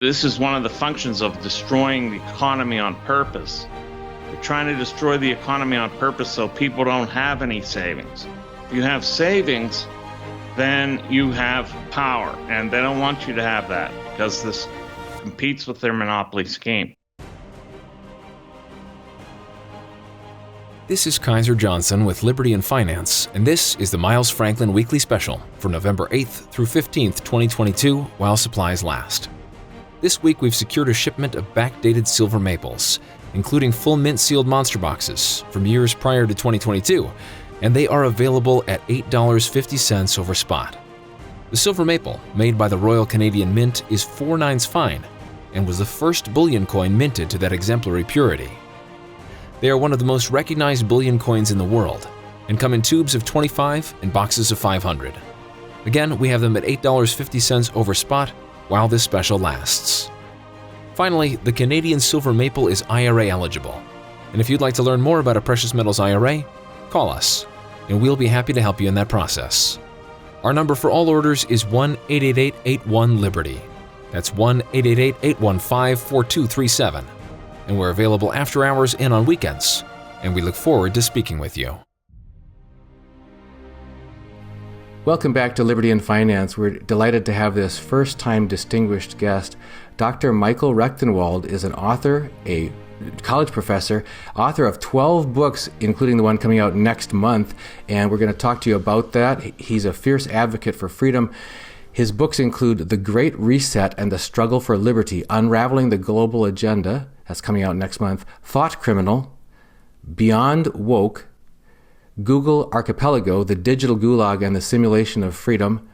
This is one of the functions of destroying the economy on purpose. You're trying to destroy the economy on purpose so people don't have any savings. If you have savings, then you have power, and they don't want you to have that because this competes with their monopoly scheme. This is Kaiser Johnson with Liberty and Finance, and this is the Miles Franklin Weekly Special for November 8th through 15th, 2022, while supplies last. This week we've secured a shipment of backdated silver maples, including full mint-sealed monster boxes from years prior to 2022, and they are available at $8.50 over spot. The silver maple, made by the Royal Canadian Mint, is 4/9 fine and was the first bullion coin minted to that exemplary purity. They are one of the most recognized bullion coins in the world and come in tubes of 25 and boxes of 500. Again, we have them at $8.50 over spot while this special lasts. Finally, the Canadian silver maple is IRA eligible, and if you'd like to learn more about a precious metals IRA, call us, and we'll be happy to help you in that process. Our number for all orders is 1-888-81-LIBERTY. That's 1-888-815-4237, and we're available after hours and on weekends, and we look forward to speaking with you. Welcome back to Liberty and Finance. We're delighted to have this first-time distinguished guest. Dr. Michael Rectenwald is an author, a college professor, author of 12 books, including the one coming out next month, and we're going to talk to you about that. He's a fierce advocate for freedom. His books include The Great Reset and the Struggle for Liberty, Unraveling the Global Agenda, that's coming out next month, Thought Criminal, Beyond Woke, Google Archipelago, The Digital Gulag and the Simulation of Freedom,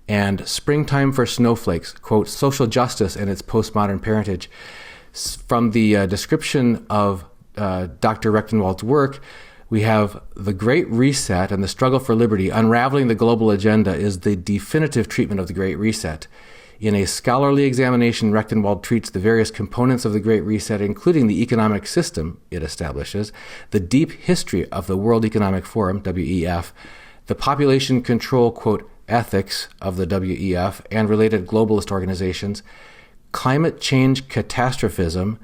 and Springtime for Snowflakes, quote, Social Justice and Its Postmodern Parentage. From the description of Dr. Rectenwald's work, we have The Great Reset and the Struggle for Liberty, Unraveling the Global Agenda is the definitive treatment of the Great Reset. In a scholarly examination, Rectenwald treats the various components of the Great Reset, including the economic system it establishes, the deep history of the World Economic Forum, WEF, the population control, quote, ethics of the WEF and related globalist organizations, climate change catastrophism,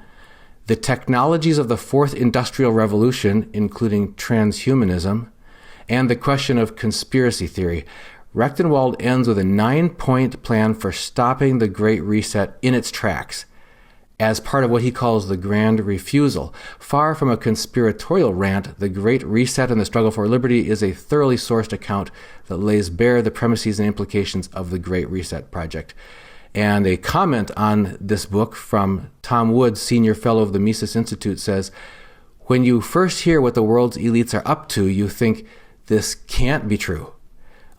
the technologies of the Fourth Industrial Revolution, including transhumanism, and the question of conspiracy theory. Rectenwald ends with a 9-point plan for stopping the Great Reset in its tracks as part of what he calls the Grand Refusal. Far from a conspiratorial rant, The Great Reset and the Struggle for Liberty is a thoroughly sourced account that lays bare the premises and implications of the Great Reset project. And a comment on this book from Tom Woods, Senior Fellow of the Mises Institute, says, "When you first hear what the world's elites are up to, you think, this can't be true.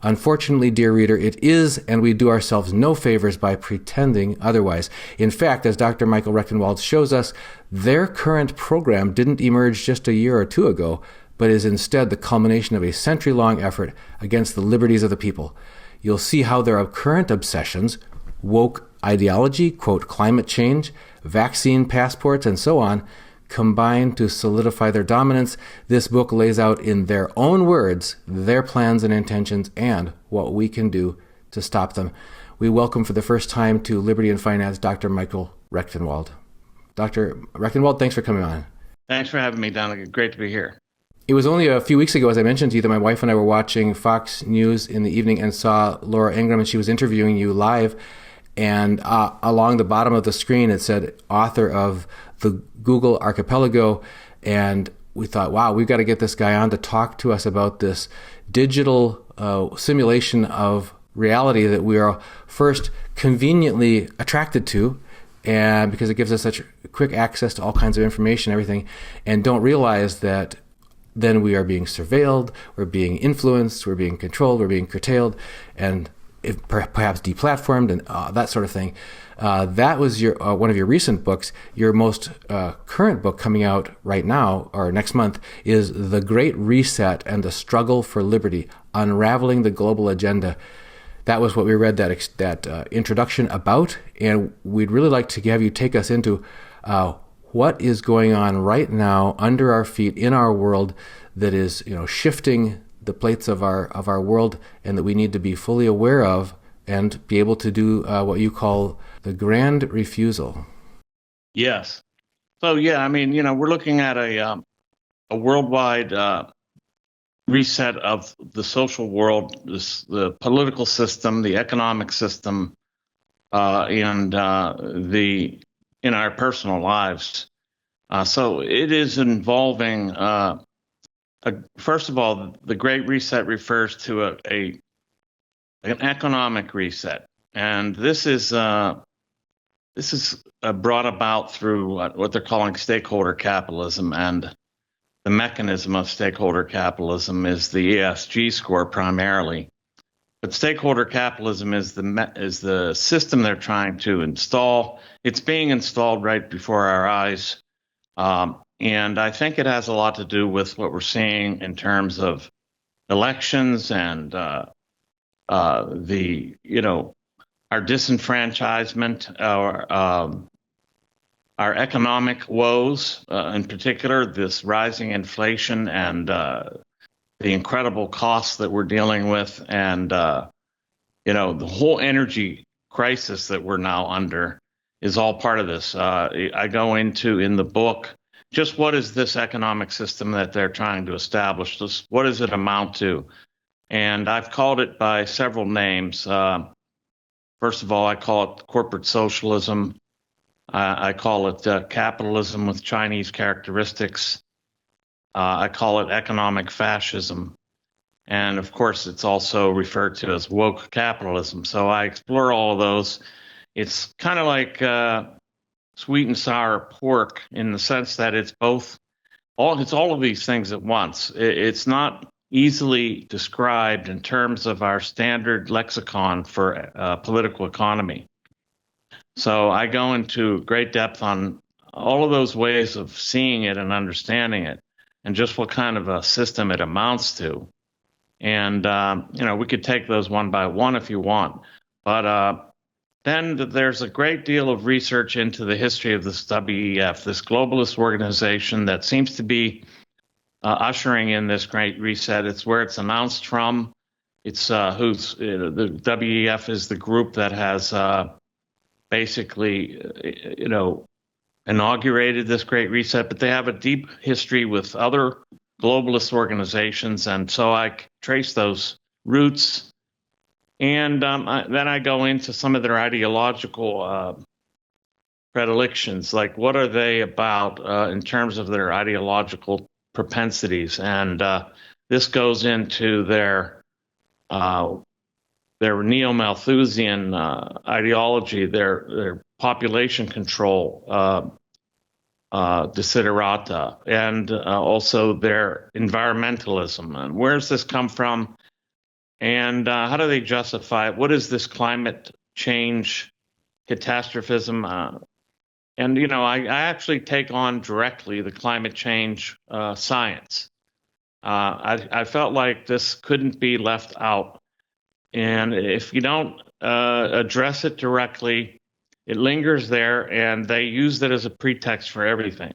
Unfortunately, dear reader, it is, and we do ourselves no favors by pretending otherwise. In fact, as Dr. Michael Rectenwald shows us, their current program didn't emerge just a year or two ago, but is instead the culmination of a century-long effort against the liberties of the people. You'll see how their current obsessions, woke ideology, quote, climate change, vaccine passports, and so on, combine to solidify their dominance. This book lays out in their own words their plans and intentions and what we can do to stop them." We welcome for the first time to Liberty and Finance Dr. Michael Rectenwald. Dr. Rectenwald, thanks for coming on. Thanks for having me, Don. Great to be here. It was only a few weeks ago, as I mentioned to you, that my wife and I were watching Fox News in the evening and saw Laura Ingraham, and she was interviewing you live. And along the bottom of the screen, it said author of the Google Archipelago. And we thought, wow, we've got to get this guy on to talk to us about this digital simulation of reality that we are first conveniently attracted to, and because it gives us such quick access to all kinds of information, everything, and don't realize that then we are being surveilled, we're being influenced, we're being controlled, we're being curtailed, and perhaps deplatformed and that sort of thing. That was your one of your recent books. Your most current book coming out right now, or next month, is The Great Reset and the Struggle for Liberty, Unraveling the Global Agenda. That was what we read that introduction about, and we'd really like to have you take us into what is going on right now under our feet in our world that is, shifting the plates of our world, and that we need to be fully aware of and be able to do what you call The Grand Refusal. Yes. So yeah, I mean, we're looking at a worldwide reset of the social world, the political system, the economic system, and the in our personal lives. So it is involving. First of all, the Great Reset refers to an economic reset, and this is brought about through what they're calling stakeholder capitalism, and the mechanism of stakeholder capitalism is the ESG score primarily. But stakeholder capitalism is the system they're trying to install. It's being installed right before our eyes, and I think it has a lot to do with what we're seeing in terms of elections and our disenfranchisement, our economic woes, in particular, this rising inflation and the incredible costs that we're dealing with, and the whole energy crisis that we're now under is all part of this. I go into in the book just what is this economic system that they're trying to establish? What does it amount to? And I've called it by several names. First of all, I call it corporate socialism. I call it capitalism with Chinese characteristics. I call it economic fascism. And of course, it's also referred to as woke capitalism. So I explore all of those. It's kind of like sweet and sour pork in the sense that it's all of these things at once. It's not easily described in terms of our standard lexicon for political economy. So I go into great depth on all of those ways of seeing it and understanding it, and just what kind of a system it amounts to. And we could take those one by one if you want, but then there's a great deal of research into the history of this WEF, this globalist organization that seems to be ushering in this great reset. It's where it's announced from. It's the WEF is the group that has basically, inaugurated this great reset, but they have a deep history with other globalist organizations, and so I trace those roots. And then I go into some of their ideological predilections, like what are they about in terms of their ideological propensities, and this goes into their neo-Malthusian ideology, their population control desiderata, and also their environmentalism. And where does this come from? And how do they justify it? What is this climate change catastrophism? And I actually take on directly the climate change science. I felt like this couldn't be left out. And if you don't address it directly, it lingers there, and they use it as a pretext for everything.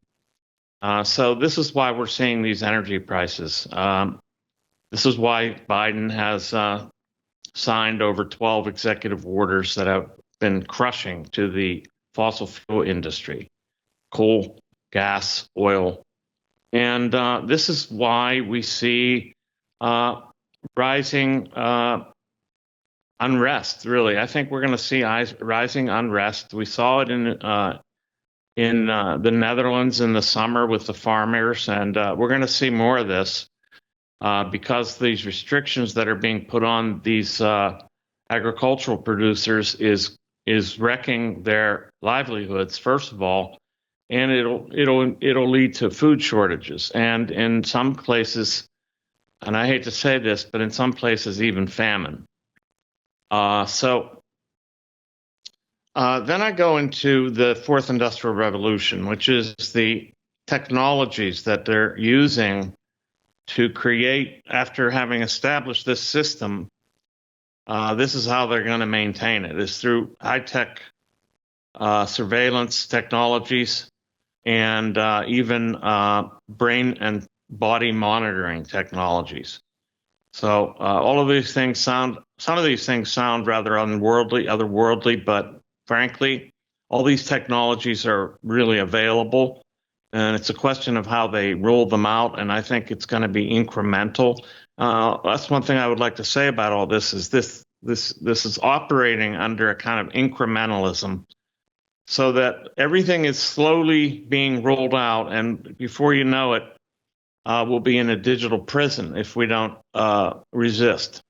So this is why we're seeing these energy prices. This is why Biden has signed over 12 executive orders that have been crushing to the fossil fuel industry, coal, gas, oil. And this is why we see rising unrest, really. I think we're going to see rising unrest. We saw it in the Netherlands in the summer with the farmers, and we're going to see more of this because these restrictions that are being put on these agricultural producers is wrecking their livelihoods, first of all, and it'll lead to food shortages, and in some places, and I hate to say this, but in some places even famine. So then I go into the fourth industrial revolution, which is the technologies that they're using to create, after having established this system, this is how they're going to maintain it, is through high-tech surveillance technologies and even brain and body monitoring technologies. So all of these things some of these things sound rather otherworldly, but frankly, all these technologies are really available, and it's a question of how they roll them out. And I think it's going to be incremental. That's one thing I would like to say about all this is this is operating under a kind of incrementalism, so that everything is slowly being rolled out, and before you know it, we'll be in a digital prison if we don't resist.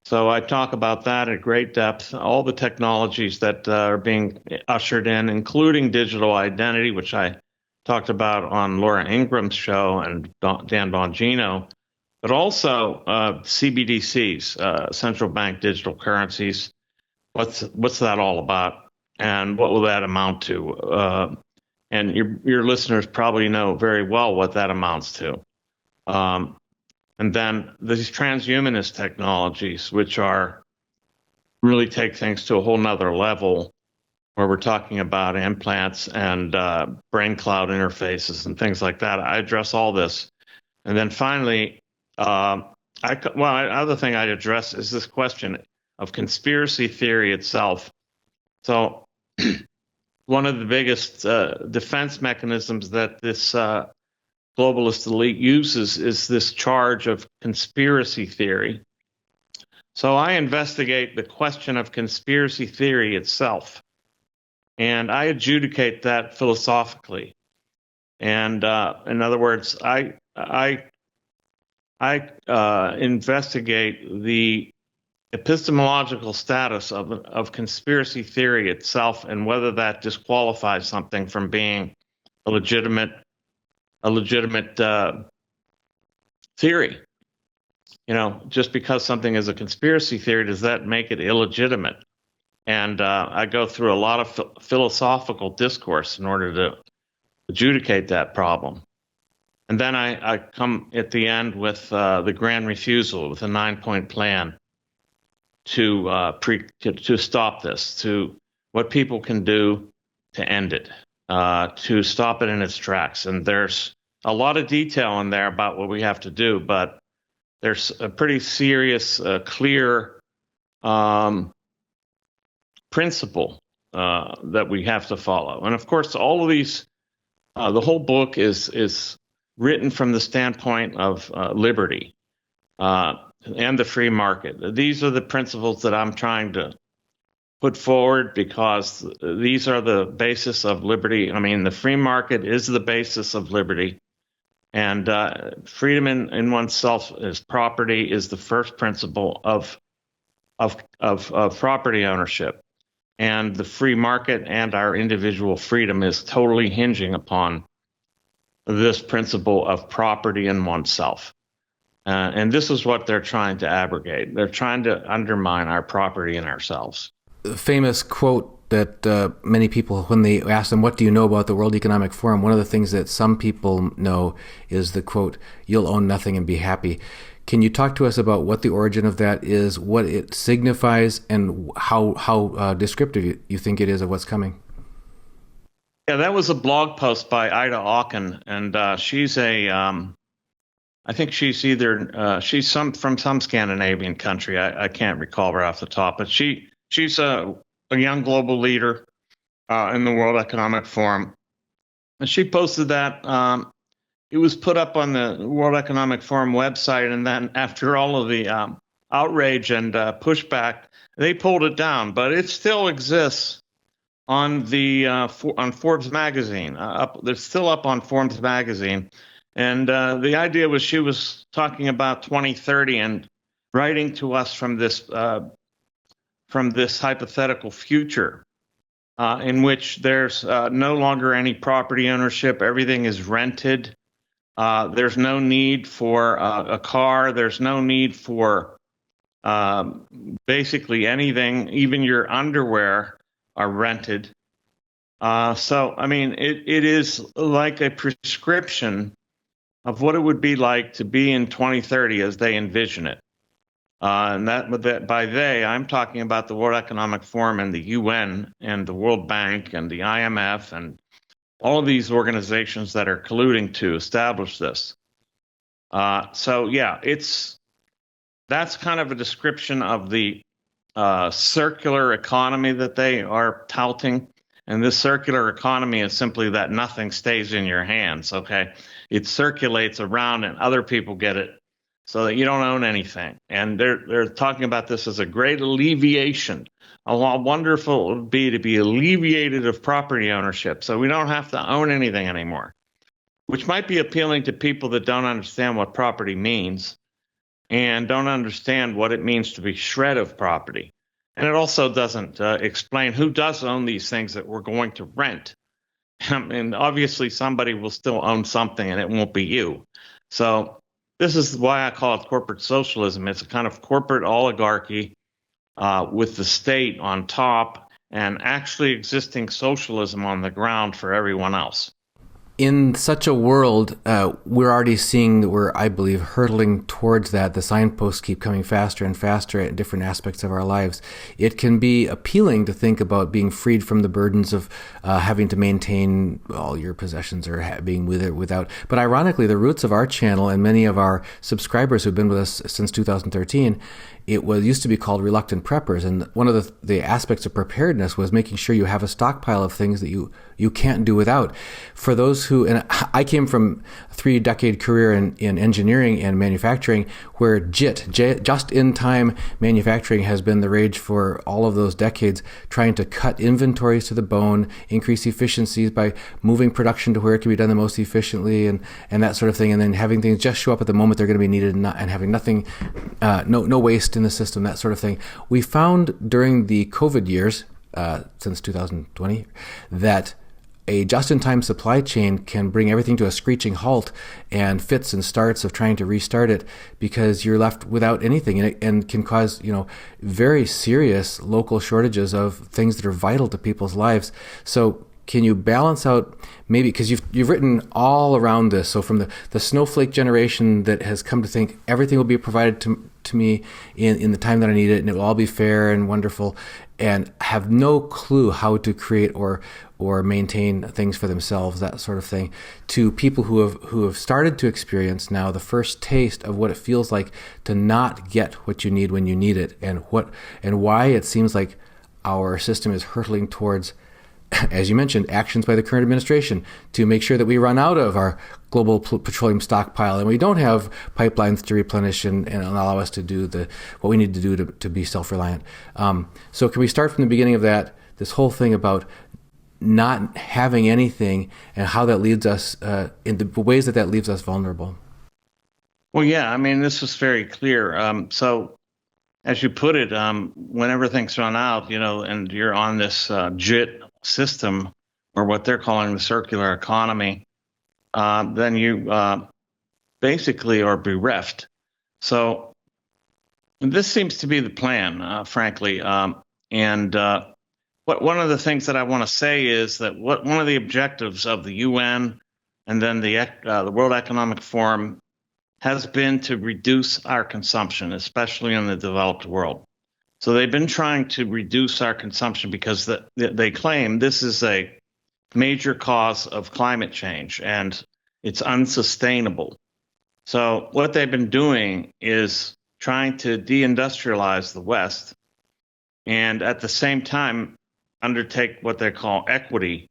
So I talk about that at great depth, all the technologies that are being ushered in, including digital identity, which I talked about on Laura Ingram's show and Dan Bongino, but also CBDCs, central bank digital currencies. What's that all about? And what will that amount to? And your listeners probably know very well what that amounts to. And then these transhumanist technologies, which are really take things to a whole nother level, where we're talking about implants and brain cloud interfaces and things like that. I address all this. And then finally, other thing I'd address is this question of conspiracy theory itself. So one of the biggest defense mechanisms that this globalist elite uses is this charge of conspiracy theory. So I investigate the question of conspiracy theory itself, and I adjudicate that philosophically. And in other words, I investigate the epistemological status of conspiracy theory itself, and whether that disqualifies something from being a legitimate theory. Just because something is a conspiracy theory, does that make it illegitimate? And I go through a lot of philosophical discourse in order to adjudicate that problem. And then I come at the end with the grand refusal, with a 9-point plan to stop this, to what people can do to end it, to stop it in its tracks. And there's a lot of detail in there about what we have to do, but there's a pretty serious, clear principle that we have to follow. And of course, all of these, the whole book is written from the standpoint of liberty and the free market. These are the principles that I'm trying to put forward, because these are the basis of liberty. I mean, the free market is the basis of liberty, and freedom in oneself as property is the first principle of property ownership. And the free market and our individual freedom is totally hinging upon this principle of property in oneself. And this is what they're trying to abrogate. They're trying to undermine our property in ourselves. The famous quote that many people, when they ask them, what do you know about the World Economic Forum, one of the things that some people know is the quote, "You'll own nothing and be happy." Can you talk to us about what the origin of that is, what it signifies, and how descriptive you think it is of what's coming? Yeah, that was a blog post by Ida Auken, and she's I think she's either she's from some Scandinavian country. I can't recall right off the top, but she's a young global leader in the World Economic Forum, and she posted that. It was put up on the World Economic Forum website, and then after all of the outrage and pushback, they pulled it down. But it still exists on the on Forbes magazine. They're still up on Forbes magazine, and the idea was she was talking about 2030 and writing to us from this hypothetical future in which there's no longer any property ownership. Everything is rented. There's no need for a car. There's no need for basically anything. Even your underwear are rented. So, I mean, it is like a prescription of what it would be like to be in 2030 as they envision it. And that by they, I'm talking about the World Economic Forum and the UN and the World Bank and the IMF and all of these organizations that are colluding to establish this. So yeah, that's kind of a description of the circular economy that they are touting. And this circular economy is simply that nothing stays in your hands, okay? It circulates around and other people get it so that you don't own anything. And they're talking about this as a great alleviation. How wonderful it would be to be alleviated of property ownership so we don't have to own anything anymore, which might be appealing to people that don't understand what property means and don't understand what it means to be shred of property. And it also doesn't explain who does own these things that we're going to rent. And obviously, somebody will still own something, and it won't be you. So this is why I call it corporate socialism. It's a kind of corporate oligarchy with the state on top and actually existing socialism on the ground for everyone else. In such a world, we're already seeing that we're, I believe, hurtling towards that. The signposts keep coming faster and faster at different aspects of our lives. It can be appealing to think about being freed from the burdens of having to maintain all your possessions or being with it without. But ironically, the roots of our channel and many of our subscribers who've been with us since 2013, used to be called reluctant preppers, and one of the aspects of preparedness was making sure you have a stockpile of things that you can't do without. For those who, and I came from a 3-decade career in engineering and manufacturing, where just-in-time manufacturing has been the rage for all of those decades, trying to cut inventories to the bone, increase efficiencies by moving production to where it can be done the most efficiently, and that sort of thing, and then having things just show up at the moment they're going to be needed, and having nothing, no waste in the system, that sort of thing. We found during the COVID years, since 2020, that a just-in-time supply chain can bring everything to a screeching halt and fits and starts of trying to restart it because you're left without anything, and can cause, very serious local shortages of things that are vital to people's lives. So can you balance out, maybe, because you've written all around this, so from the snowflake generation that has come to think everything will be provided to me in the time that I need it, and it will all be fair and wonderful, and have no clue how to create or maintain things for themselves, that sort of thing, to people who have started to experience now the first taste of what it feels like to not get what you need when you need it, and why it seems like our system is hurtling towards, as you mentioned, actions by the current administration to make sure that we run out of our global petroleum stockpile and we don't have pipelines to replenish and allow us to do what we need to do to be self-reliant. So can we start from the beginning of this whole thing about not having anything and how that leads us, in the ways that leaves us vulnerable? Well, yeah, I mean, this is very clear. So as you put it, when everything's run out, and you're on this JIT system, or what they're calling the circular economy, then you basically are bereft. So this seems to be the plan, frankly. One of the things that I want to say is that one of the objectives of the UN and then the World Economic Forum has been to reduce our consumption, especially in the developed world. So they've been trying to reduce our consumption because they claim this is a major cause of climate change and it's unsustainable. So what they've been doing is trying to deindustrialize the West and at the same time undertake what they call equity.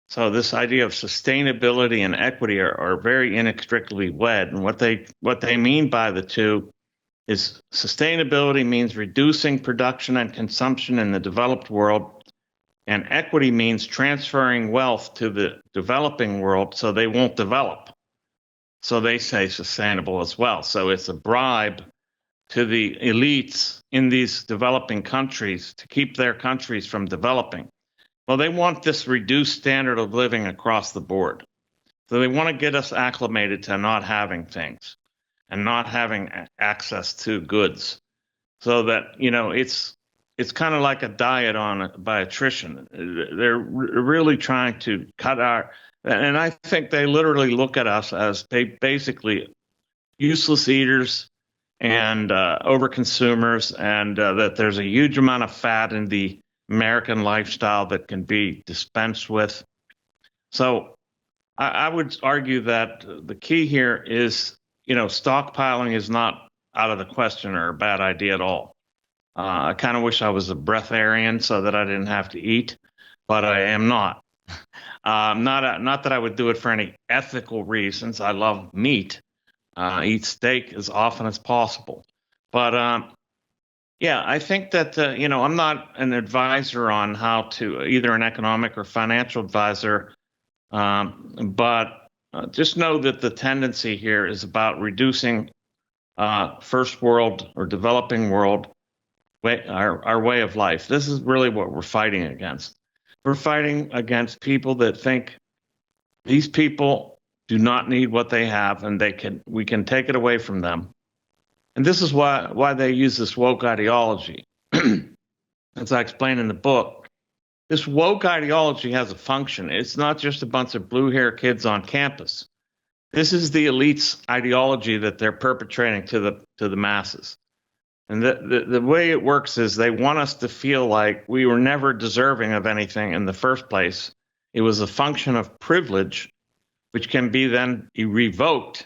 So this idea of sustainability and equity are very inextricably wed. And what they mean by the two is sustainability means reducing production and consumption in the developed world, and equity means transferring wealth to the developing world so they won't develop. So they say sustainable as well. So it's a bribe to the elites in these developing countries to keep their countries from developing. Well, they want this reduced standard of living across the board. So they want to get us acclimated to not having things and not having access to goods, so that it's kind of like a diet by attrition. They're really trying to cut and I think they literally look at us as basically useless eaters and overconsumers, and that there's a huge amount of fat in the American lifestyle that can be dispensed with. So I would argue that the key here is, stockpiling is not out of the question or a bad idea at all. I kind of wish I was a breatharian so that I didn't have to eat. but I am not. Not that I would do it for any ethical reasons. I love meat, eat steak as often as possible. But yeah, I think that, I'm not an advisor on how to, either an economic or financial advisor, but just know that the tendency here is about reducing first world or developing world our way of life. This is really what we're fighting against. We're fighting against people that think these people do not need what they have, and we can take it away from them. And this is why they use this woke ideology. As I explain in the book, this woke ideology has a function. It's not just a bunch of blue hair kids on campus. This is the elite's ideology that they're perpetrating to the masses. And the way it works is they want us to feel like we were never deserving of anything in the first place. It was a function of privilege, which can be then revoked.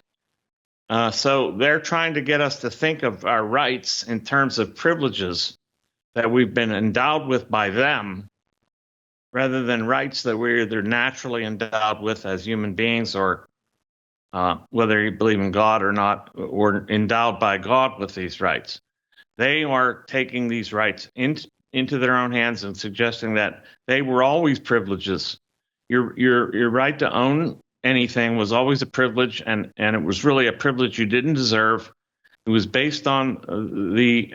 So they're trying to get us to think of our rights in terms of privileges that we've been endowed with by them, rather than rights that we're either naturally endowed with as human beings, or whether you believe in God or not, or endowed by God with these rights. They are taking these rights into their own hands and suggesting that they were always privileges. Your right to own anything was always a privilege, and it was really a privilege you didn't deserve. It was based on the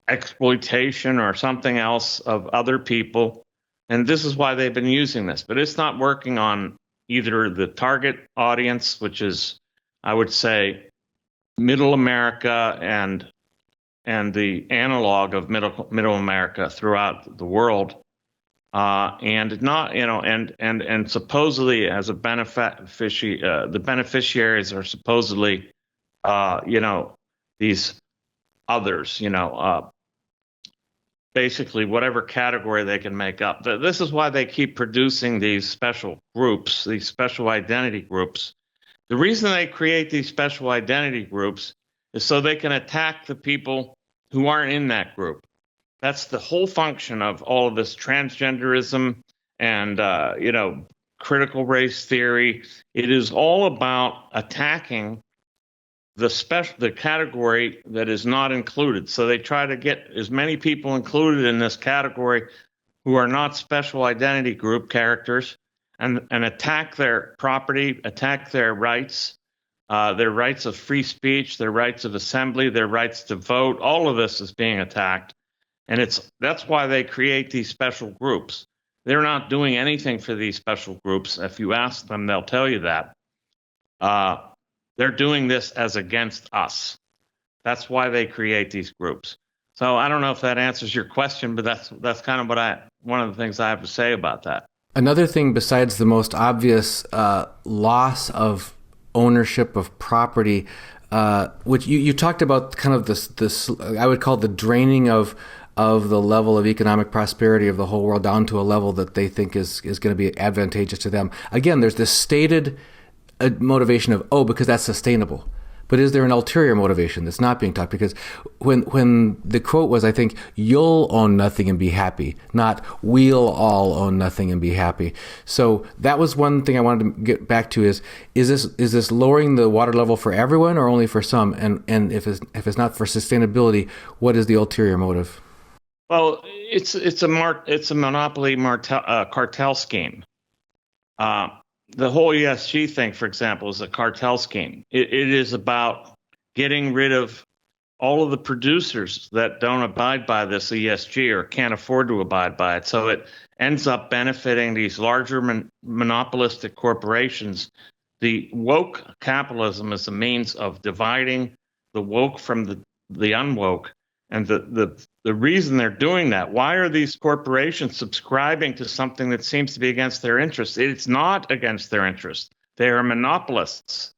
exploitation or something else of other people. And this is why they've been using this. But it's not working on either the target audience, which is, I would say, middle America and the analog of middle America throughout the world, and not, and supposedly as a the beneficiaries are supposedly, these others, basically whatever category they can make up. This is why they keep producing these special groups, these special identity groups. The reason they create these special identity groups is so they can attack the people who aren't in that group. That's the whole function of all of this transgenderism and, critical race theory. It is all about attacking the category that is not included. So they try to get as many people included in this category who are not special identity group characters, and attack their property, attack their rights of free speech, their rights of assembly, their rights to vote. All of this is being attacked. And that's why they create these special groups. They're not doing anything for these special groups. If you ask them, they'll tell you that. They're doing this as against us. That's why they create these groups. So I don't know if that answers your question, but that's kind of one of the things I have to say about that. Another thing besides the most obvious loss of ownership of property, which you talked about, kind of this I would call the draining of the level of economic prosperity of the whole world down to a level that they think is going to be advantageous to them. Again, there's this stated motivation of, because that's sustainable. But is there an ulterior motivation that's not being talked? Because when the quote was, I think, you'll own nothing and be happy, not we'll all own nothing and be happy. So that was one thing I wanted to get back to is this lowering the water level for everyone or only for some? And if it's not for sustainability, what is the ulterior motive? Well, it's a monopoly cartel scheme. The whole ESG thing, for example, is a cartel scheme. It is about getting rid of all of the producers that don't abide by this ESG or can't afford to abide by it. So it ends up benefiting these larger monopolistic corporations. The woke capitalism is a means of dividing the woke from the unwoke. And the reason they're doing that, why are these corporations subscribing to something that seems to be against their interests? It's not against their interests. They are monopolists.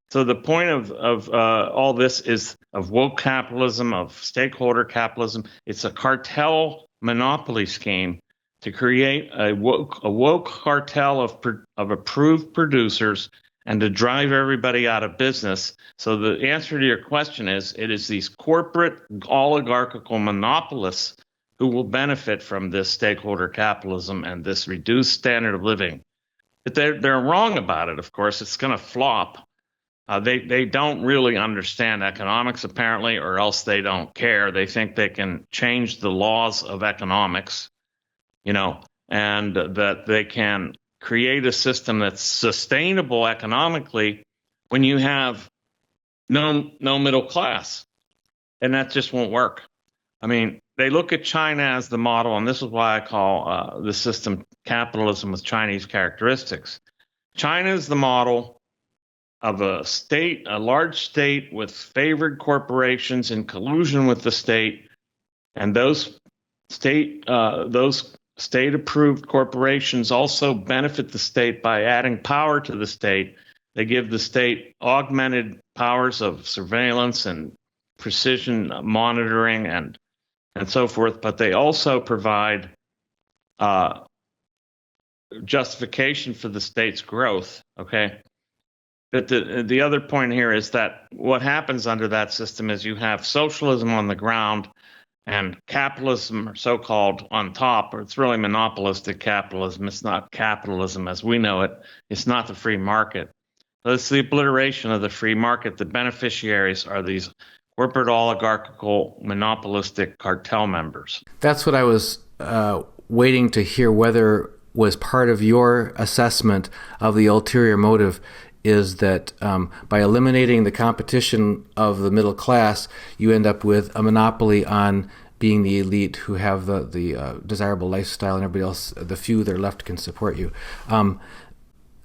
So the point of all this is of woke capitalism, of stakeholder capitalism. It's a cartel monopoly scheme to create a woke cartel of approved producers and to drive everybody out of business. So the answer to your question is, it is these corporate oligarchical monopolists who will benefit from this stakeholder capitalism and this reduced standard of living. But they're wrong about it, of course. It's going to flop. They don't really understand economics, apparently, or else they don't care. They think they can change the laws of economics, and that they can create a system that's sustainable economically when you have no middle class. And that just won't work. I mean, they look at China as the model, and this is why I call the system capitalism with Chinese characteristics. China is the model of a large state with favored corporations in collusion with the state, and those state-approved corporations also benefit the state by adding power to the state. They give the state augmented powers of surveillance and precision monitoring and so forth, but they also provide justification for the state's growth. Okay. But the other point here is that what happens under that system is you have socialism on the ground and capitalism, or so-called, on top, or it's really monopolistic capitalism. It's not capitalism as we know it. It's not the free market. It's the obliteration of the free market. The beneficiaries are these corporate oligarchical monopolistic cartel members. That's what I was waiting to hear, whether was part of your assessment of the ulterior motive is that by eliminating the competition of the middle class, you end up with a monopoly on being the elite who have the desirable lifestyle, and everybody else, the few that are left, can support you.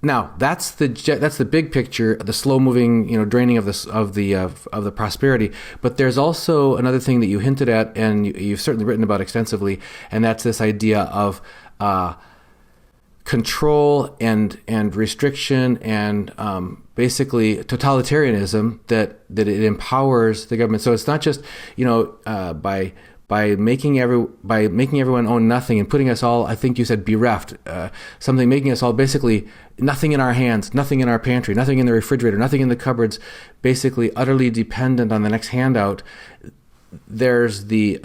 Now that's the big picture, the slow-moving, draining of the prosperity. But there's also another thing that you hinted at, and you've certainly written about extensively, and that's this idea of control and restriction and basically totalitarianism that it empowers the government. So it's not just by making everyone own nothing and putting us all, I think you said, bereft, something making us all basically nothing in our hands, nothing in our pantry, nothing in the refrigerator, nothing in the cupboards, basically utterly dependent on the next handout. There's the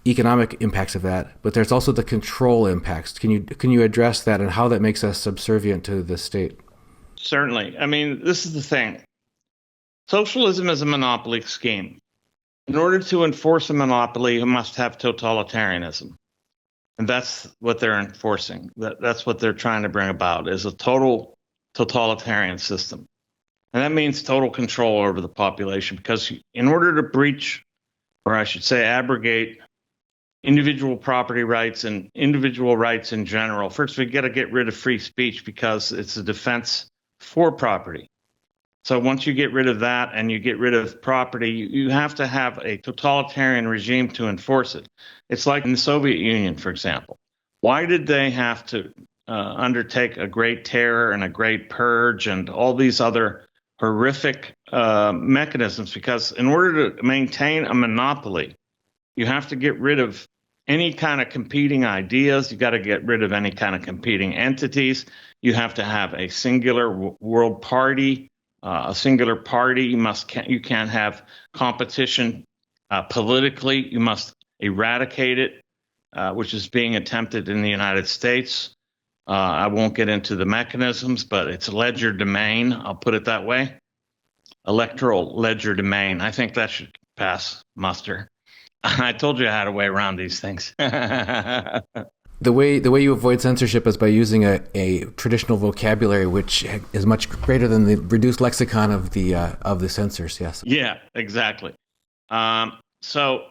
economic impacts of that, but there's also the control impacts. Can you address that and how that makes us subservient to the state? Certainly. I mean, this is the thing. Socialism is a monopoly scheme. In order to enforce a monopoly, you must have totalitarianism. And that's what they're enforcing. That's what they're trying to bring about, is a total totalitarian system. And that means total control over the population, because in order to breach, or I should say abrogate, individual property rights and individual rights in general, first we got to get rid of free speech, because it's a defense for property. So once you get rid of that and you get rid of property, you have to have a totalitarian regime to enforce it. It's like in the Soviet Union, for example. Why did they have to undertake a great terror and a great purge and all these other horrific mechanisms? Because in order to maintain a monopoly, you have to get rid of any kind of competing ideas. You got to get rid of any kind of competing entities. You have to have a singular world party. A singular party. You can't have competition politically. You must eradicate it, which is being attempted in the United States. I won't get into the mechanisms, but it's ledger domain. I'll put it that way. Electoral ledger domain. I think that should pass muster. I told you I had a way around these things. The way you avoid censorship is by using a traditional vocabulary, which is much greater than the reduced lexicon of the censors. Yes. Yeah, exactly. So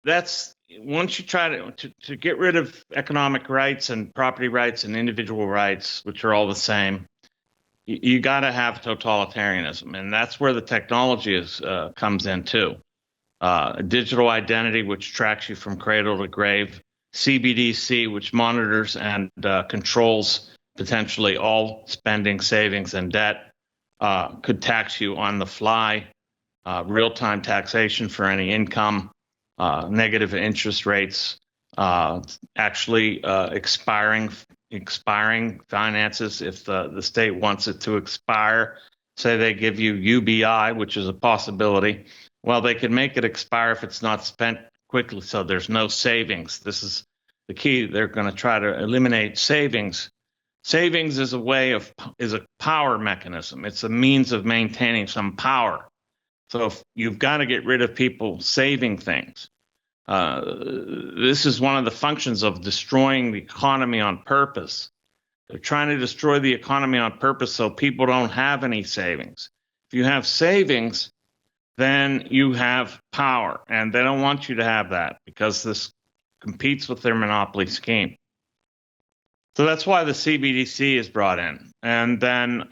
that's, once you try to get rid of economic rights and property rights and individual rights, which are all the same, you got to have totalitarianism, and that's where the technology comes in too. Digital identity, which tracks you from cradle to grave. CBDC, which monitors and controls potentially all spending, savings, and debt, could tax you on the fly, real-time taxation for any income, negative interest rates, actually expiring finances if the state wants it to expire. Say they give you UBI, which is a possibility, Well, they can make it expire if it's not spent quickly, so there's no savings. This is the key. They're going to try to eliminate savings. Savings is a power mechanism. It's a means of maintaining some power. So if you've got to get rid of people saving things. This is one of the functions of destroying the economy on purpose. They're trying to destroy the economy on purpose so people don't have any savings. If you have savings, then you have power, and they don't want you to have that because this competes with their monopoly scheme. So that's why the CBDC is brought in. And then,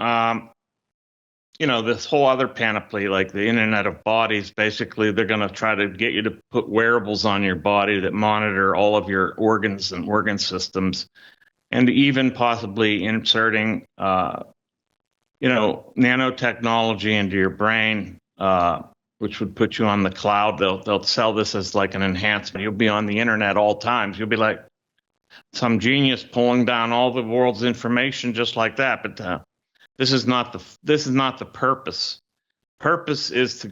this whole other panoply, like the Internet of Bodies, basically they're going to try to get you to put wearables on your body that monitor all of your organs and organ systems, and even possibly inserting, nanotechnology into your brain, which would put you on the cloud. They'll sell this as like an enhancement. You'll be on the internet all times. You'll be like some genius pulling down all the world's information just like that. But this is not the purpose. Purpose is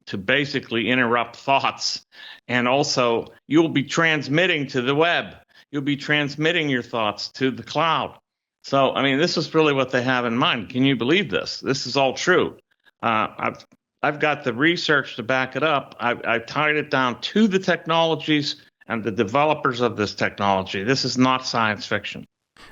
to basically interrupt thoughts, and also you'll be transmitting to the web. You'll be transmitting your thoughts to the cloud. So, I mean, this is really what they have in mind. Can you believe this? This is all true. I've got the research to back it up. I've tied it down to the technologies and the developers of this technology. This is not science fiction.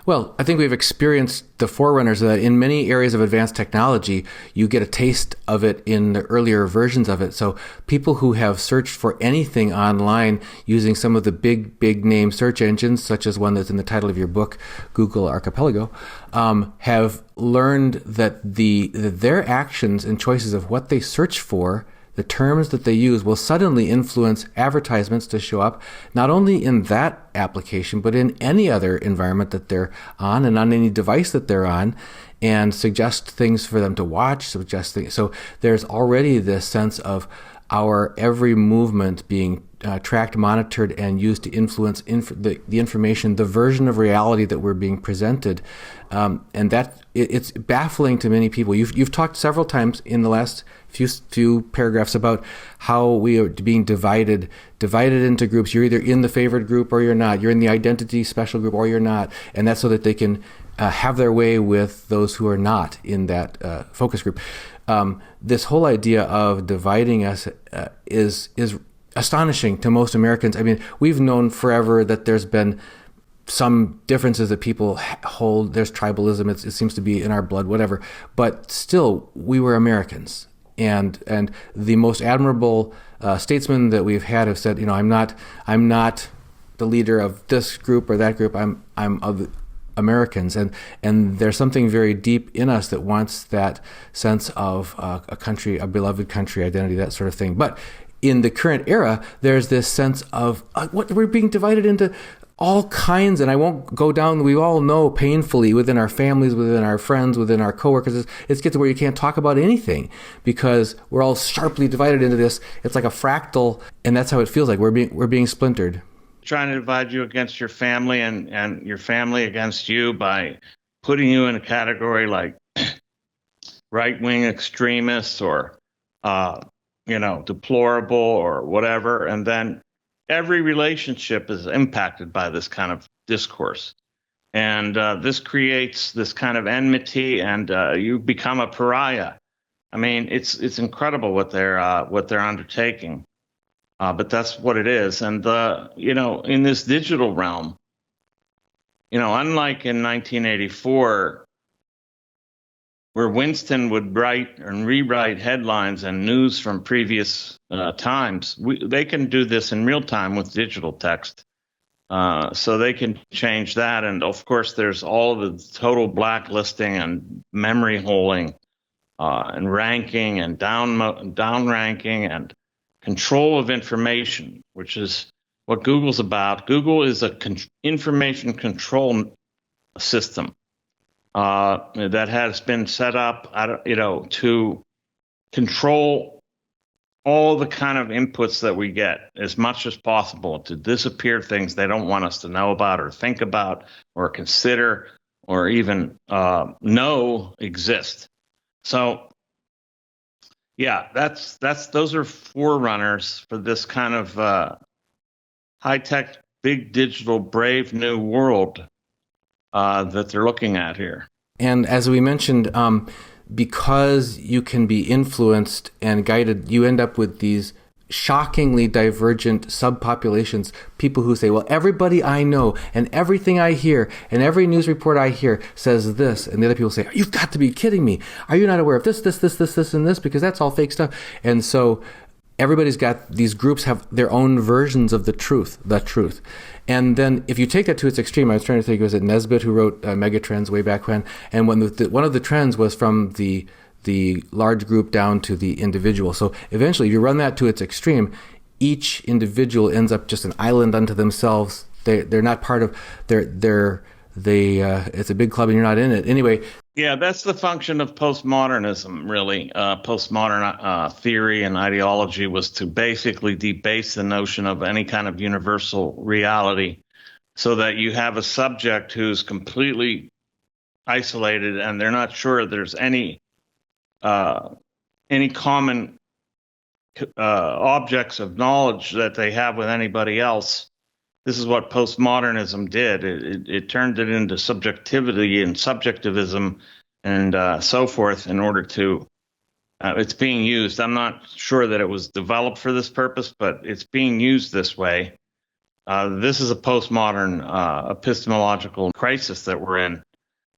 Well, I think we've experienced the forerunners of that. In many areas of advanced technology, you get a taste of it in the earlier versions of it. So people who have searched for anything online using some of the big name search engines, such as one that's in the title of your book, Google Archipelago, have learned that their actions and choices of what they search for, the terms that they use, will suddenly influence advertisements to show up, not only in that application, but in any other environment that they're on and on any device that they're on, and suggest things for them to watch, suggest things. So there's already this sense of our every movement being tracked, monitored, and used to influence the information, the version of reality that we're being presented. And that it's baffling to many people. You've talked several times in the last few paragraphs about how we are being divided into groups. You're either in the favored group or you're not. You're in the identity special group or you're not. And that's so that they can have their way with those who are not in that focus group. This whole idea of dividing us is astonishing to most Americans. I mean, we've known forever that there's been some differences that people hold. There's tribalism. It seems to be in our blood, whatever. But still, we were Americans. And the most admirable statesmen that we've had have said, I'm not the leader of this group or that group. I'm of Americans, and there's something very deep in us that wants that sense of a country, a beloved country identity, that sort of thing. But in the current era, there's this sense of what we're being divided into all kinds, and I won't go down. We all know painfully within our families, within our friends, within our coworkers, it gets to where you can't talk about anything because we're all sharply divided into this. It's like a fractal, and that's how it feels like we're being splintered. Trying to divide you against your family and your family against you by putting you in a category like right-wing extremists or, deplorable or whatever. And then every relationship is impacted by this kind of discourse. And this creates this kind of enmity, and you become a pariah. I mean, it's incredible what they're undertaking. But that's what it is. And, in this digital realm, unlike in 1984, where Winston would write and rewrite headlines and news from previous times, they can do this in real time with digital text. So they can change that. And, of course, there's all of the total blacklisting and memory holing and ranking and down ranking and control of information, which is what Google's about. Google is a information control system that has been set up, to control all the kind of inputs that we get as much as possible, to disappear things they don't want us to know about or think about or consider or even know exist. So Yeah, those are forerunners for this kind of high-tech, big digital, brave new world that they're looking at here. And as we mentioned, because you can be influenced and guided, you end up with these shockingly divergent subpopulations, people who say, well, everybody I know and everything I hear and every news report I hear says this. And the other people say, you've got to be kidding me. Are you not aware of this, and this? Because that's all fake stuff. And so everybody's got, these groups have their own versions of the truth. And then if you take that to its extreme, I was trying to think, was it Nesbitt who wrote Megatrends way back when? And when one of the trends was from the large group down to the individual. So eventually, if you run that to its extreme, each individual ends up just an island unto themselves. They're not part of, it's a big club and you're not in it. Anyway. Yeah, that's the function of postmodernism, really. Postmodern theory and ideology was to basically debase the notion of any kind of universal reality so that you have a subject who's completely isolated and they're not sure there's any common objects of knowledge that they have with anybody else. This is what postmodernism did. It turned it into subjectivity and subjectivism and so forth in order to, it's being used. I'm not sure that it was developed for this purpose, but it's being used this way. This is a postmodern epistemological crisis that we're in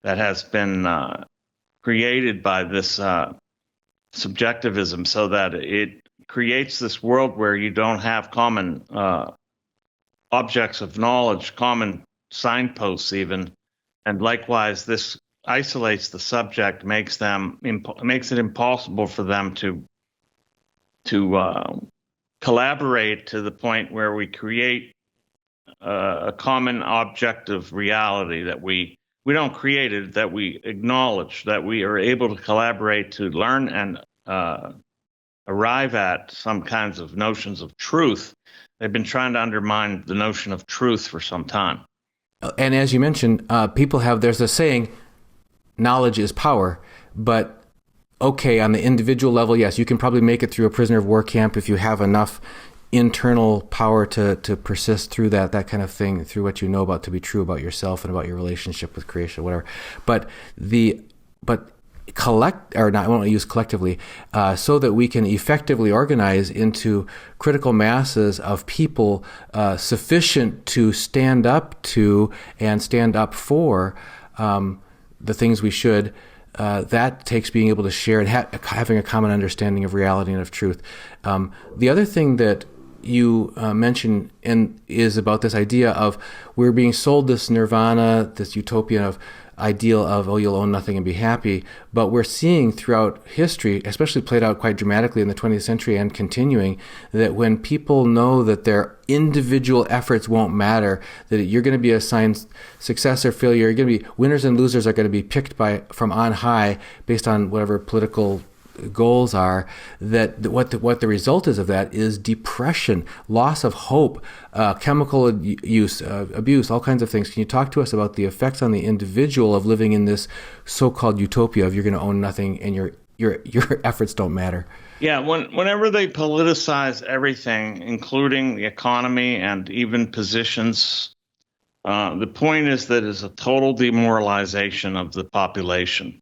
that has been created by this subjectivism so that it creates this world where you don't have common objects of knowledge, common signposts even, and likewise this isolates the subject, makes it impossible for them to collaborate to the point where we create a common objective reality that we don't create it, that we acknowledge, that we are able to collaborate to learn and arrive at some kinds of notions of truth. They've been trying to undermine the notion of truth for some time. And as you mentioned, there's a saying, knowledge is power, but okay, on the individual level, yes, you can probably make it through a prisoner of war camp if you have enough internal power to persist through that kind of thing, through what you know about to be true about yourself and about your relationship with creation, whatever. But I won't use collectively, so that we can effectively organize into critical masses of people sufficient to stand up to and stand up for the things we should. That takes being able to share and having a common understanding of reality and of truth. The other thing that you mentioned is about this idea of we're being sold this nirvana, this utopia of ideal of, you'll own nothing and be happy. But we're seeing throughout history, especially played out quite dramatically in the 20th century and continuing, that when people know that their individual efforts won't matter, that you're going to be assigned success or failure, you're going to be winners and losers are going to be picked from on high based on whatever political goals are, that what the result is of that is depression, loss of hope, chemical use, abuse, all kinds of things. Can you talk to us about the effects on the individual of living in this so-called utopia of you're going to own nothing and your efforts don't matter? Yeah, whenever they politicize everything, including the economy and even positions, the point is that it's a total demoralization of the population.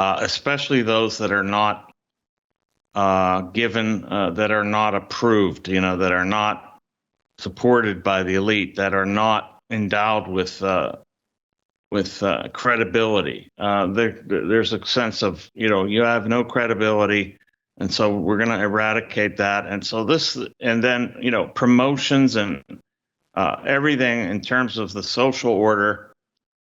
Especially those that are not given, that are not approved, that are not supported by the elite, that are not endowed with credibility. There's a sense of, you have no credibility, and so we're going to eradicate that. And so then, promotions and everything in terms of the social order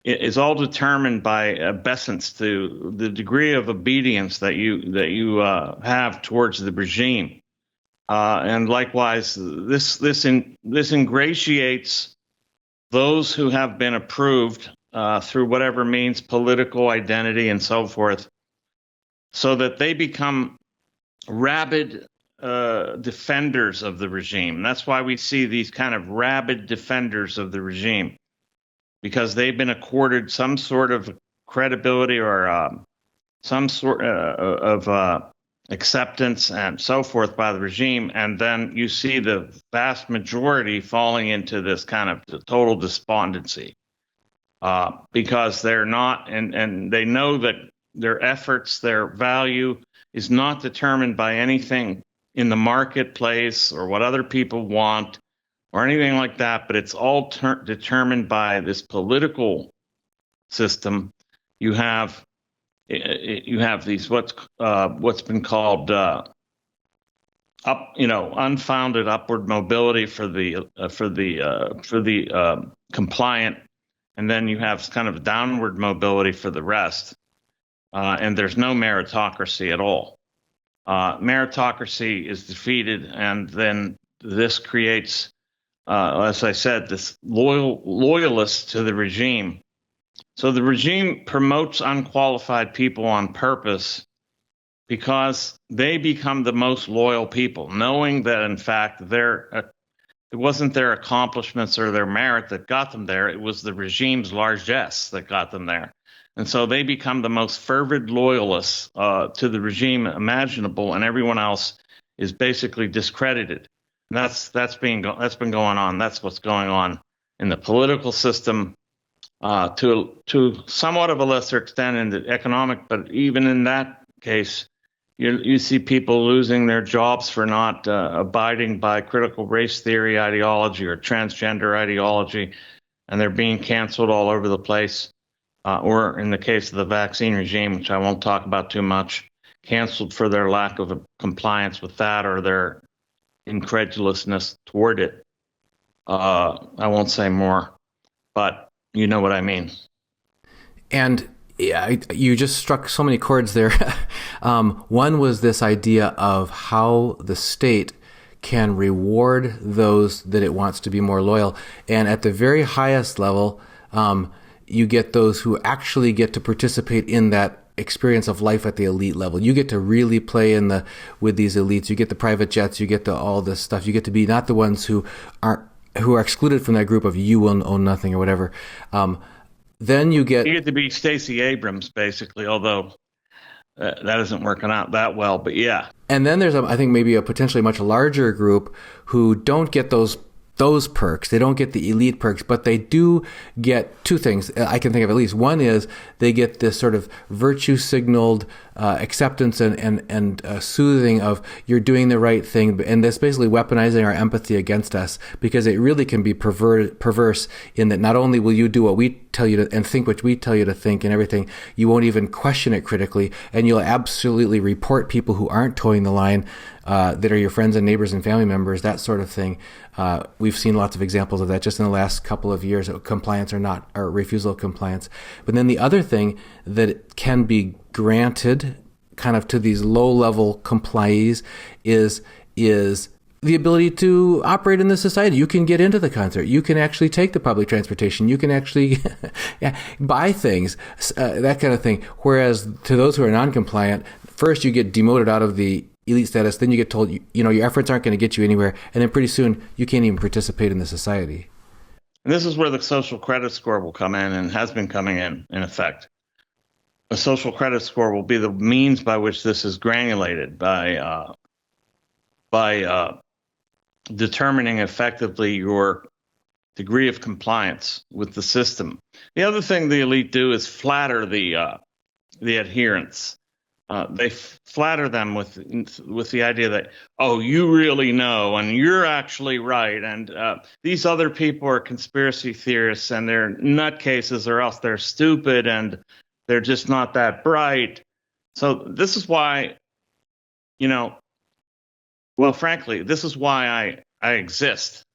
is all determined by obeisance to the degree of obedience that you have towards the regime, and likewise, this ingratiates those who have been approved through whatever means, political identity and so forth, so that they become rabid defenders of the regime. That's why we see these kind of rabid defenders of the regime, because they've been accorded some sort of credibility or some sort of acceptance and so forth by the regime, and then you see the vast majority falling into this kind of total despondency because they're not, and they know that their efforts, their value is not determined by anything in the marketplace or what other people want or anything like that, but it's all determined by this political system. You have these what's been called unfounded upward mobility for the compliant, and then you have kind of downward mobility for the rest. And there's no meritocracy at all. Meritocracy is defeated, and then this creates, as I said, this loyalists to the regime. So the regime promotes unqualified people on purpose because they become the most loyal people, knowing that, in fact, it wasn't their accomplishments or their merit that got them there. It was the regime's largesse that got them there. And so they become the most fervid loyalists to the regime imaginable, and everyone else is basically discredited. And that's been going on. That's what's going on in the political system, to somewhat of a lesser extent in the economic. But even in that case, you see people losing their jobs for not abiding by critical race theory ideology or transgender ideology, and they're being canceled all over the place. Or in the case of the vaccine regime, which I won't talk about too much, canceled for their lack of compliance with that or their incredulousness toward it. I won't say more, but you know what I mean. And yeah, you just struck so many chords there. One was this idea of how the state can reward those that it wants to be more loyal. And at the very highest level, you get those who actually get to participate in that experience of life at the elite level. You get to really play with these elites. You get the private jets. You get all this stuff. You get to be not the ones who are excluded from that group of you will own nothing or whatever. Then you get to be Stacey Abrams, basically, although that isn't working out that well. But yeah. And then there's, I think, maybe a potentially much larger group who don't get those perks. They don't get the elite perks, but they do get two things. I can think of at least. One is they get this sort of virtue signaled acceptance and soothing of you're doing the right thing, and that's basically weaponizing our empathy against us, because it really can be perverse in that not only will you do what we tell you to and think what we tell you to think and everything, you won't even question it critically, and you'll absolutely report people who aren't towing the line, that are your friends and neighbors and family members, that sort of thing. We've seen lots of examples of that just in the last couple of years, compliance or refusal of compliance. But then the other thing that can be granted kind of to these low-level complies is the ability to operate in the society. You can get into the concert. You can actually take the public transportation. You can actually buy things, that kind of thing. Whereas to those who are non-compliant, first you get demoted out of the elite status, then you get told, your efforts aren't going to get you anywhere, and then pretty soon you can't even participate in the society. And this is where the social credit score will come in, and has been coming in effect. A social credit score will be the means by which this is granulated by determining effectively your degree of compliance with the system. The other thing the elite do is flatter the adherents. They flatter them with the idea that, oh, you really know, and you're actually right, and these other people are conspiracy theorists, and they're nutcases, or else they're stupid, and they're just not that bright. So this is why, well, frankly, this is why I exist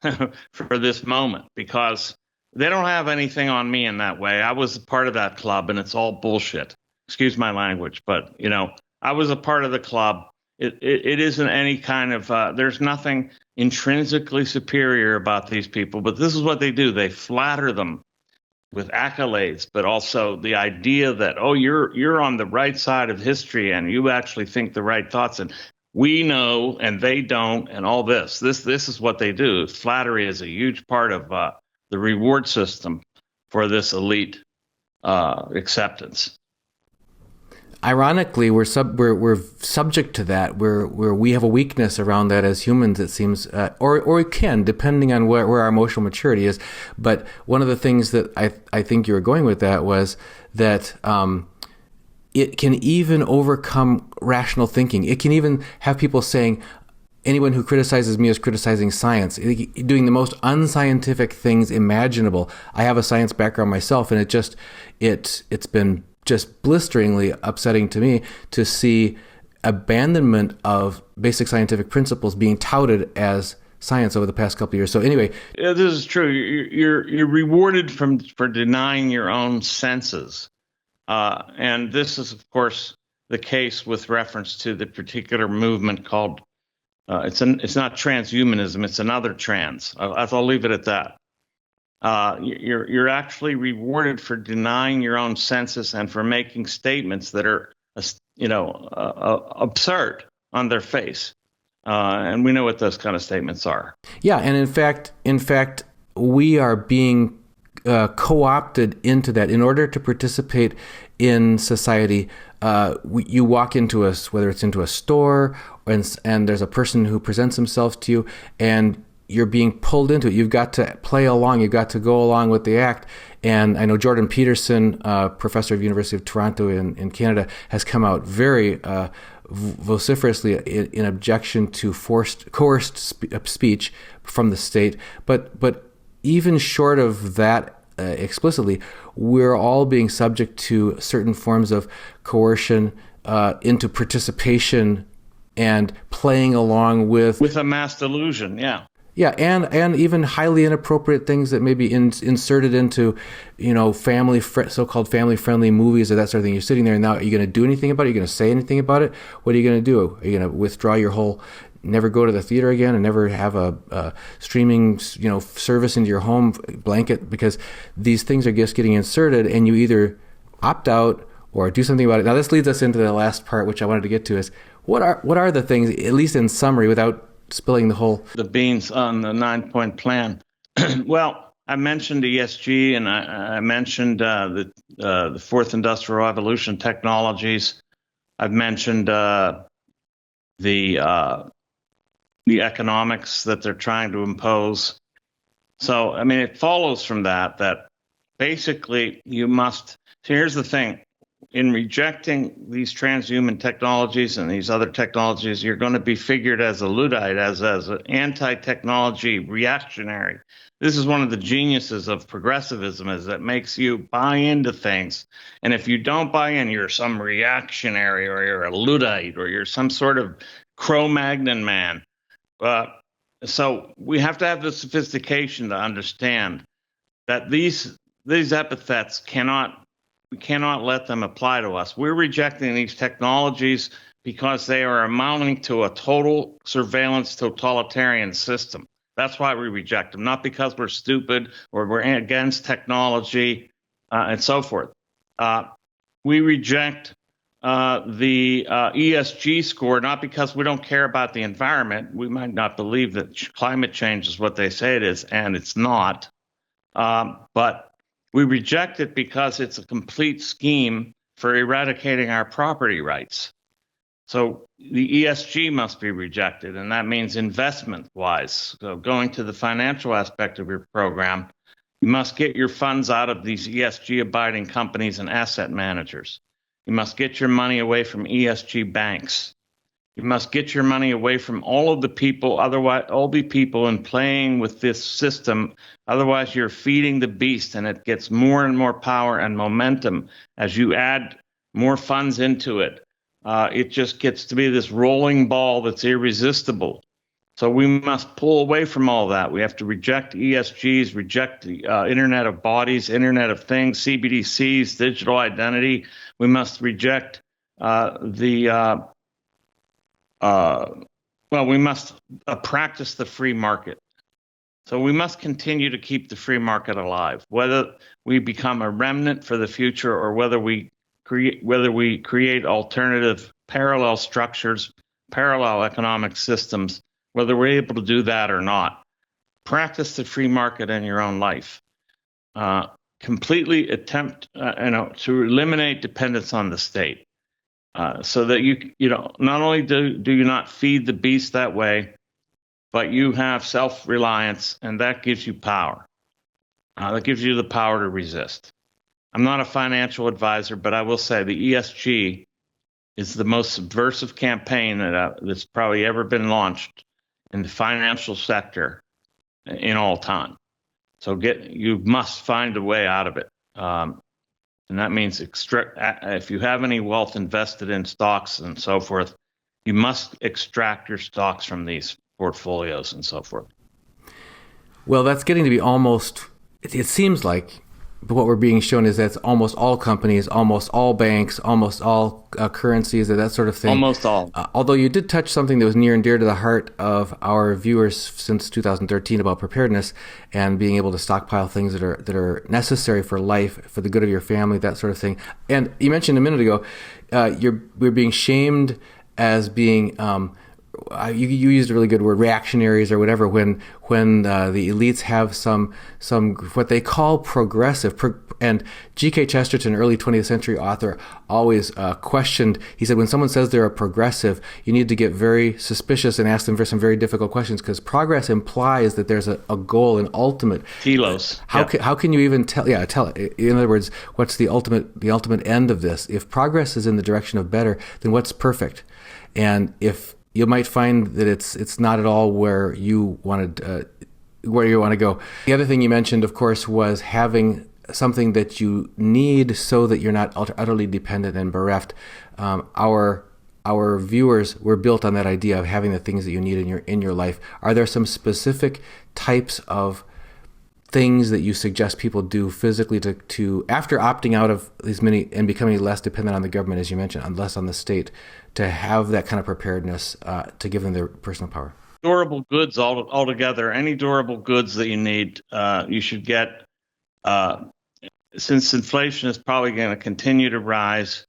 for this moment, because they don't have anything on me in that way. I was a part of that club, and it's all bullshit. Excuse my language, but, I was a part of the club. It isn't any kind of, there's nothing intrinsically superior about these people, but this is what they do. They flatter them with accolades, but also the idea that, oh, you're on the right side of history, and you actually think the right thoughts, and we know, and they don't, and all this. This is what they do. Flattery is a huge part of the reward system for this elite acceptance. ironically, we're subject to that. We have a weakness around that as humans, it seems, or we can, depending on where our emotional maturity is. But one of the things that I think you were going with that was that it can even overcome rational thinking. It can even have people saying, anyone who criticizes me is criticizing science, doing the most unscientific things imaginable. I have a science background myself, and it's been just blisteringly upsetting to me to see abandonment of basic scientific principles being touted as science over the past couple of years. So anyway, yeah, this is true. You're rewarded for denying your own senses, and this is, of course, the case with reference to the particular movement called. It's not transhumanism. It's another trans. I'll leave it at that. You're actually rewarded for denying your own senses and for making statements that are, absurd on their face. And we know what those kind of statements are. Yeah, and in fact, we are being co-opted into that in order to participate in society. You walk into whether it's into a store, and there's a person who presents himself to you, and you're being pulled into it. You've got to play along. You've got to go along with the act. And I know Jordan Peterson, professor of University of Toronto in Canada, has come out very vociferously in objection to coerced speech from the state. But even short of that explicitly, we're all being subject to certain forms of coercion into participation and playing along with a mass delusion. Yeah, and even highly inappropriate things that may be inserted into, so-called family-friendly movies or that sort of thing. You're sitting there now. Are you going to do anything about it? Are you going to say anything about it? What are you going to do? Are you going to withdraw your whole, never go to the theater again, and never have a streaming, service into your home blanket? Because these things are just getting inserted, and you either opt out or do something about it. Now, this leads us into the last part, which I wanted to get to, is what are the things, at least in summary, without spilling the beans on the 9-point plan. Well, I mentioned ESG, and I mentioned the fourth industrial revolution technologies. I've mentioned the economics that they're trying to impose. So, I mean, it follows from that basically you must. So here's the thing. In rejecting these transhuman technologies and these other technologies, you're going to be figured as a Luddite, as an anti-technology reactionary. This is one of the geniuses of progressivism, is that makes you buy into things. And if you don't buy in, you're some reactionary, or you're a Luddite, or you're some sort of Cro-Magnon man. So we have to have the sophistication to understand that these epithets we cannot let them apply to us. We're rejecting these technologies because they are amounting to a total surveillance totalitarian system. That's why we reject them, not because we're stupid or we're against technology and so forth. We reject the ESG score, not because we don't care about the environment. We might not believe that climate change is what they say it is, and it's not. But we reject it because it's a complete scheme for eradicating our property rights. So the ESG must be rejected, and that means investment-wise. So going to the financial aspect of your program, you must get your funds out of these ESG-abiding companies and asset managers. You must get your money away from ESG banks. You must get your money away from all of the people, otherwise, all the people in playing with this system. Otherwise, you're feeding the beast, and it gets more and more power and momentum as you add more funds into it. It just gets to be this rolling ball that's irresistible. So we must pull away from all that. We have to reject ESGs, reject the Internet of Bodies, Internet of Things, CBDCs, digital identity. We must reject we must practice the free market. So we must continue to keep the free market alive, whether we become a remnant for the future or whether we create alternative parallel structures, parallel economic systems, whether we're able to do that or not. Practice the free market in your own life. Completely attempt to eliminate dependence on the state. so that not only do you not feed the beast that way, but you have self-reliance, and that gives you power. That gives you the power to resist. I'm not a financial advisor, but I will say the ESG is the most subversive campaign that's probably ever been launched in the financial sector in all time. So you must find a way out of it. And that means if you have any wealth invested in stocks and so forth, you must extract your stocks from these portfolios and so forth. Well, that's getting to be almost, it seems like, but what we're being shown is that's almost all companies, almost all banks, almost all currencies, that sort of thing. Almost all. Although you did touch something that was near and dear to the heart of our viewers since 2013 about preparedness and being able to stockpile things that are necessary for life, for the good of your family, that sort of thing. And you mentioned a minute ago, we're being shamed as being you used a really good word, reactionaries or whatever, when the elites have some what they call progressive. And G.K. Chesterton, early 20th century author, always questioned. He said, when someone says they're a progressive, you need to get very suspicious and ask them for some very difficult questions, because progress implies that there's a goal, an ultimate. Telos. How can you even tell? Yeah, tell it. In other words, what's the ultimate end of this? If progress is in the direction of better, then what's perfect? And if you might find that it's not at all where you want to go. The other thing you mentioned, of course, was having something that you need so that you're not utterly dependent and bereft. Our viewers were built on that idea of having the things that you need in your life. Are there some specific types of things that you suggest people do physically to after opting out of these many and becoming less dependent on the government, as you mentioned, and less on the state, to have that kind of preparedness to give them their personal power? Durable goods altogether. Any durable goods that you need, you should get. Since inflation is probably going to continue to rise,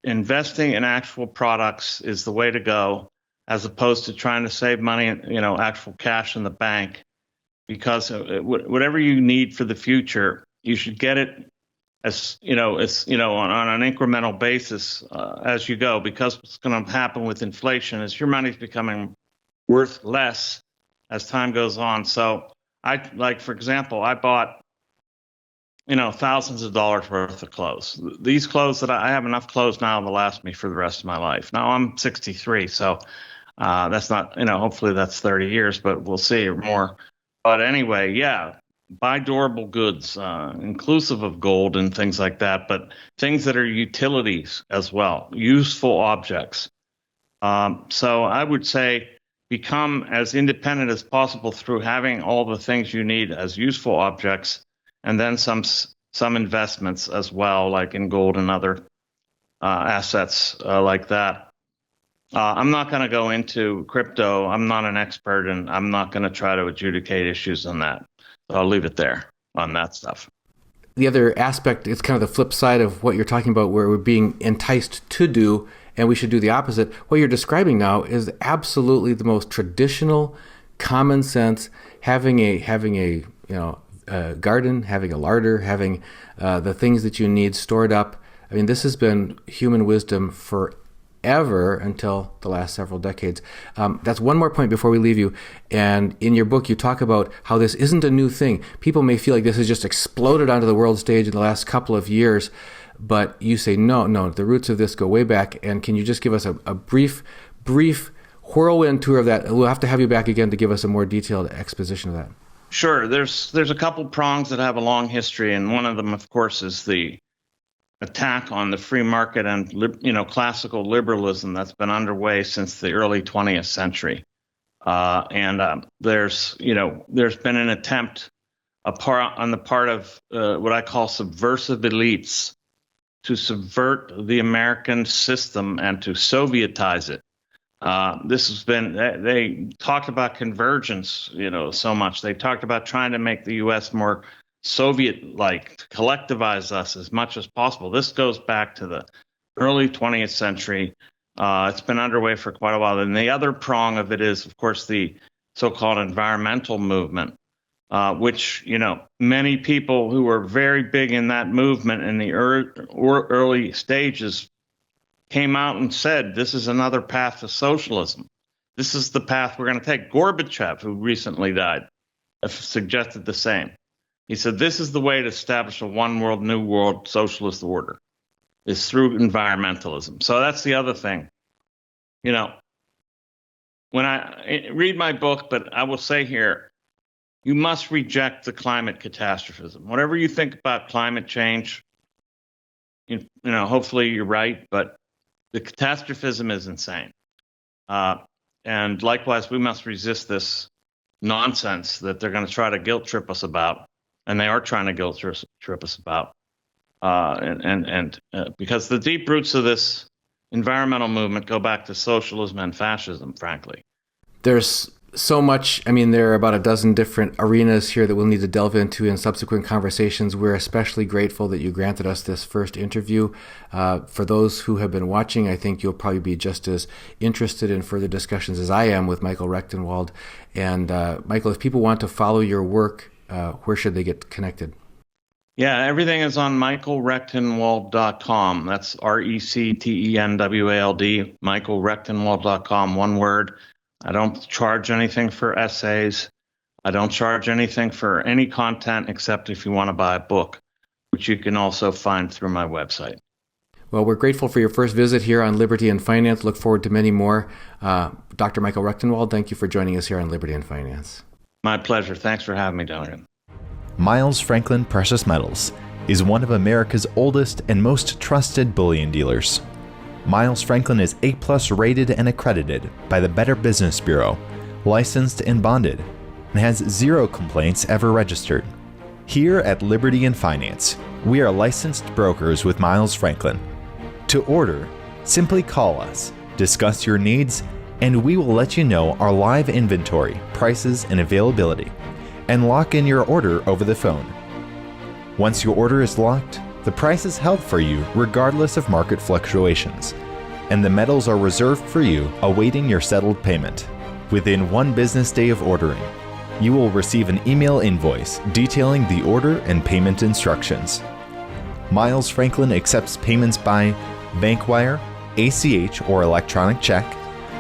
investing in actual products is the way to go, as opposed to trying to save money, actual cash in the bank. Because whatever you need for the future, you should get it on an incremental basis as you go. Because what's going to happen with inflation is your money's becoming worth less as time goes on. So for example, I bought thousands of dollars worth of clothes. These clothes that I have enough clothes now to last me for the rest of my life. Now I'm 63, so that's not hopefully that's 30 years, but we'll see, or more. But anyway, yeah, buy durable goods, inclusive of gold and things like that, but things that are utilities as well, useful objects. So I would say become as independent as possible through having all the things you need as useful objects, and then some investments as well, like in gold and other assets like that. I'm not going to go into crypto. I'm not an expert, and I'm not going to try to adjudicate issues on that. So I'll leave it there on that stuff. The other aspect, it's kind of the flip side of what you're talking about, where we're being enticed to do, and we should do the opposite. What you're describing now is absolutely the most traditional, common sense, having a garden, having a larder, having the things that you need stored up. I mean, this has been human wisdom forever until the last several decades. That's one more point before we leave you. And in your book, you talk about how this isn't a new thing. People may feel like this has just exploded onto the world stage in the last couple of years, but you say, no, the roots of this go way back. And can you just give us a brief whirlwind tour of that? We'll have to have you back again to give us a more detailed exposition of that. Sure. There's a couple prongs that have a long history, and one of them, of course, is the attack on the free market and classical liberalism that's been underway since the early 20th century. There's been an attempt on the part of what I call subversive elites to subvert the American system and to Sovietize it. They talked about convergence, so much. They talked about trying to make the U.S. more Soviet-like, to collectivize us as much as possible. This goes back to the early 20th century. It's been underway for quite a while. And the other prong of it is, of course, the so-called environmental movement, which, many people who were very big in that movement in the early stages came out and said, this is another path to socialism. This is the path we're going to take. Gorbachev, who recently died, suggested the same. He said, this is the way to establish a one world, new world socialist order, is through environmentalism. So that's the other thing. You know, when I read my book, but I will say here, you must reject the climate catastrophism. Whatever you think about climate change, you know, hopefully you're right, but the catastrophism is insane. And likewise, we must resist this nonsense that they're going to try to guilt trip us about, and they are trying to guilt trip us about. Because the deep roots of this environmental movement go back to socialism and fascism, frankly. There's so much. I mean, there are about a dozen different arenas here that we'll need to delve into in subsequent conversations. We're especially grateful that you granted us this first interview. For those who have been watching, I think you'll probably be just as interested in further discussions as I am with Michael Rectenwald. And Michael, if people want to follow your work, where should they get connected? Yeah, everything is on michaelrectenwald.com. That's RECTENWALD, michaelrectenwald.com, one word. I don't charge anything for essays. I don't charge anything for any content except if you want to buy a book, which you can also find through my website. Well, we're grateful for your first visit here on Liberty and Finance. Look forward to many more. Dr. Michael Rectenwald, thank you for joining us here on Liberty and Finance. My pleasure. Thanks for having me, Duncan. Miles Franklin Precious Metals is one of America's oldest and most trusted bullion dealers. Miles Franklin is A+ rated and accredited by the Better Business Bureau, licensed and bonded, and has 0 complaints ever registered. Here at Liberty and Finance, we are licensed brokers with Miles Franklin. To order, simply call us, discuss your needs, and we will let you know our live inventory, prices, and availability, and lock in your order over the phone. Once your order is locked, the price is held for you regardless of market fluctuations, and the metals are reserved for you awaiting your settled payment. Within 1 business day of ordering, you will receive an email invoice detailing the order and payment instructions. Miles Franklin accepts payments by bank wire, ACH or electronic check,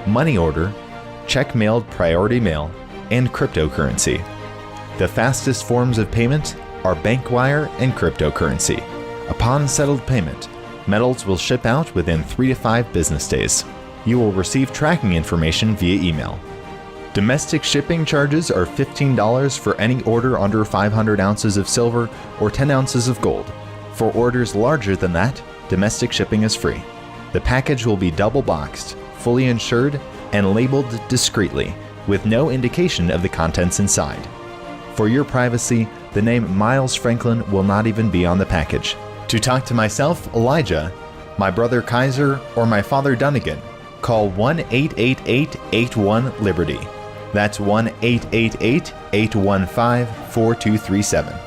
money order, check mailed priority mail, and cryptocurrency. The fastest forms of payment are bank wire and cryptocurrency. Upon settled payment, metals will ship out within 3 to 5 business days. You will receive tracking information via email. Domestic shipping charges are $15 for any order under 500 ounces of silver or 10 ounces of gold. For orders larger than that, domestic shipping is free. The package will be double boxed, fully insured, and labeled discreetly, with no indication of the contents inside. For your privacy, the name Miles Franklin will not even be on the package. To talk to myself, Elijah, my brother Kaiser, or my father Dunnigan, call 1-888-81-LIBERTY. That's 1-888-815-4237.